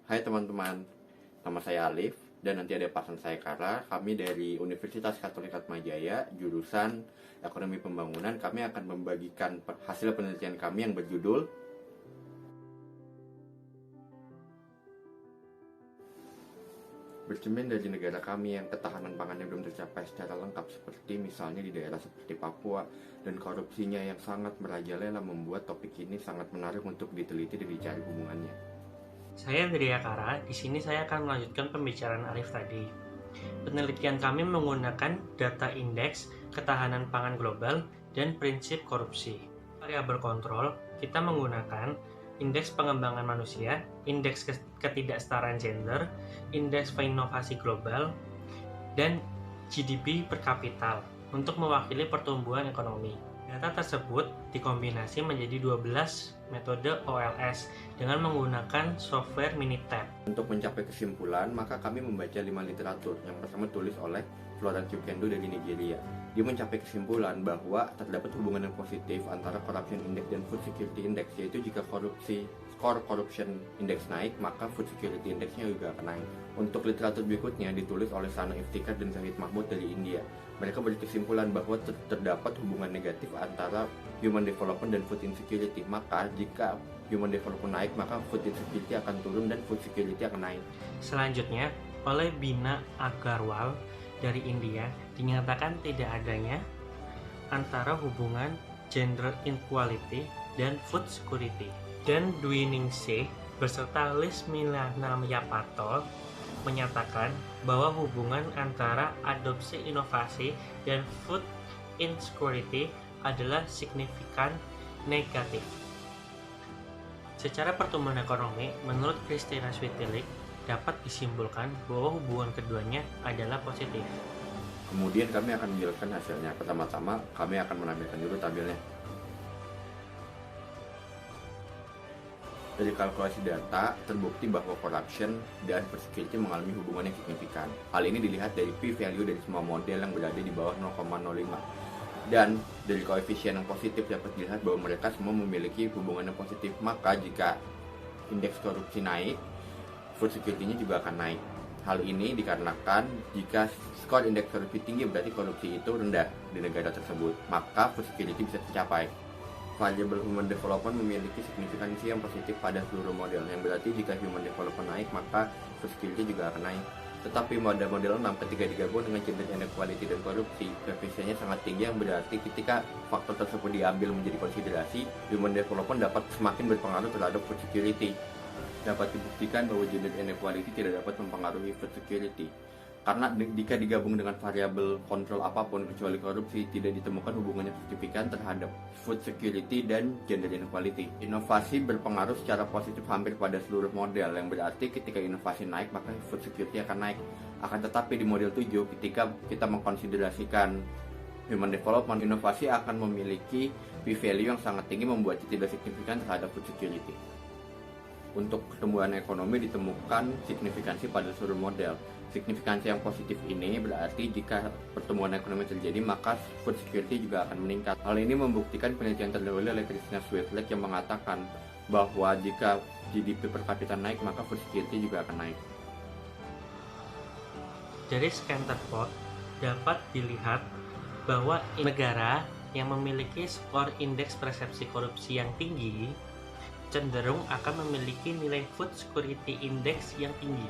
Hai teman-teman, nama saya Alif dan nanti ada pasangan saya Kara. Kami dari Universitas Katolik Atmajaya, jurusan Ekonomi Pembangunan. Kami akan membagikan hasil penelitian kami yang berjudul bercermin dari negara kami yang ketahanan pangannya belum tercapai secara lengkap, seperti misalnya di daerah seperti Papua, dan korupsinya yang sangat merajalela membuat topik ini sangat menarik untuk diteliti dan dicari hubungannya. Saya Widya Kara. Di sini saya akan melanjutkan pembicaraan Arif tadi. Penelitian kami menggunakan data indeks ketahanan pangan global dan prinsip korupsi. Variabel kontrol kita menggunakan indeks pengembangan manusia, indeks ketidaksetaraan gender, indeks inovasi global, dan GDP per kapita untuk mewakili pertumbuhan ekonomi. Data tersebut dikombinasi menjadi 12 metode OLS dengan menggunakan software Minitab. Untuk mencapai kesimpulan, maka kami membaca 5 literatur. Yang pertama tulis oleh Florence Yukendo dari Nigeria. Dia mencapai kesimpulan bahwa terdapat hubungan yang positif antara Corruption Index dan Food Security Index, yaitu jika skor Corruption Index naik, maka Food Security Index-nya juga akan naik. Untuk literatur berikutnya ditulis oleh Sana Iftikhar dan Zahid Mahmud dari India. Mereka berkesimpulan bahwa terdapat hubungan negatif antara human development dan food insecurity. Maka jika human development naik, maka food insecurity akan turun dan food security akan naik. Selanjutnya, oleh Bina Agarwal dari India, dinyatakan tidak adanya antara hubungan gender inequality dan food security. Dan Dwi Ningsih beserta Liz Milanayapato menyatakan bahwa hubungan antara adopsi inovasi dan food insecurity adalah signifikan negatif. Secara pertumbuhan ekonomi, menurut Christina Switilik, dapat disimpulkan bahwa hubungan keduanya adalah positif. Kemudian kami akan menjelaskan hasilnya. Pertama-tama kami akan menampilkan dulu tabelnya. Dari kalkulasi data, terbukti bahwa corruption dan food security mengalami hubungan yang signifikan. Hal ini dilihat dari p-value dari semua model yang berada di bawah 0,05. Dan dari koefisien yang positif dapat dilihat bahwa mereka semua memiliki hubungan yang positif. Maka jika indeks korupsi naik, food security-nya juga akan naik. Hal ini dikarenakan jika skor indeks korupsi tinggi berarti korupsi itu rendah di negara tersebut, maka food security bisa tercapai. Variable human development memiliki signifikansi yang positif pada seluruh model, yang berarti jika human development naik, maka food security juga akan naik. Tetapi model 6 ketika digabung dengan gender inequality dan korupsi, koefisiennya sangat tinggi, yang berarti ketika faktor tersebut diambil menjadi konsiderasi, human development dapat semakin berpengaruh terhadap food security. Dapat dibuktikan bahwa gender inequality tidak dapat mempengaruhi food security. Karena jika digabung dengan variabel kontrol apapun kecuali korupsi, tidak ditemukan hubungannya signifikan terhadap food security dan gender inequality. Inovasi berpengaruh secara positif hampir pada seluruh model, yang berarti ketika inovasi naik maka food security akan naik. Akan tetapi di model 7, ketika kita mengkonsiderasikan human development, inovasi akan memiliki p-value yang sangat tinggi membuatnya tidak signifikan terhadap food security. Untuk pertumbuhan ekonomi ditemukan signifikansi pada seluruh model. Signifikansi yang positif ini berarti jika pertumbuhan ekonomi terjadi, maka food security juga akan meningkat. Hal ini membuktikan penelitian terdahulu oleh Christina Switilik yang mengatakan bahwa jika GDP per kapita naik, maka food security juga akan naik. Dari scan terpot dapat dilihat bahwa negara yang memiliki skor indeks persepsi korupsi yang tinggi cenderung akan memiliki nilai food security index yang tinggi.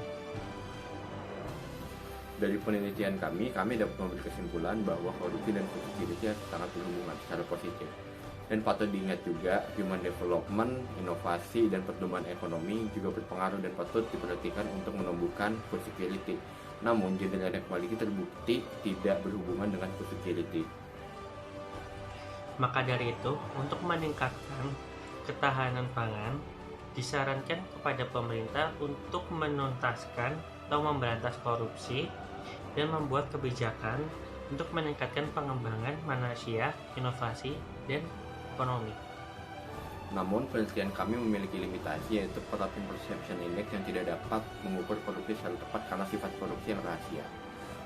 Dari penelitian kami dapat memberi kesimpulan bahwa korupsi dan food security sangat berhubungan secara positif. Dan patut diingat juga, human development, inovasi, dan pertumbuhan ekonomi juga berpengaruh dan patut diperhatikan untuk menumbuhkan food security. Namun, gender inequality terbukti tidak berhubungan dengan food security. Maka dari itu, untuk meningkatkan ketahanan pangan, disarankan kepada pemerintah untuk menuntaskan atau memberantas korupsi dan membuat kebijakan untuk meningkatkan pengembangan manusia, inovasi, dan ekonomi. Namun, penelitian kami memiliki limitasi, yaitu Corruption Perception Index yang tidak dapat mengukur korupsi secara tepat karena sifat korupsi yang rahasia.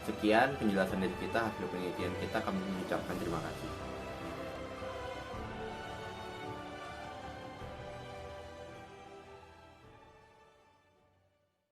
Sekian penjelasan dari kita, hasil penelitian kita, kami mengucapkan terima kasih.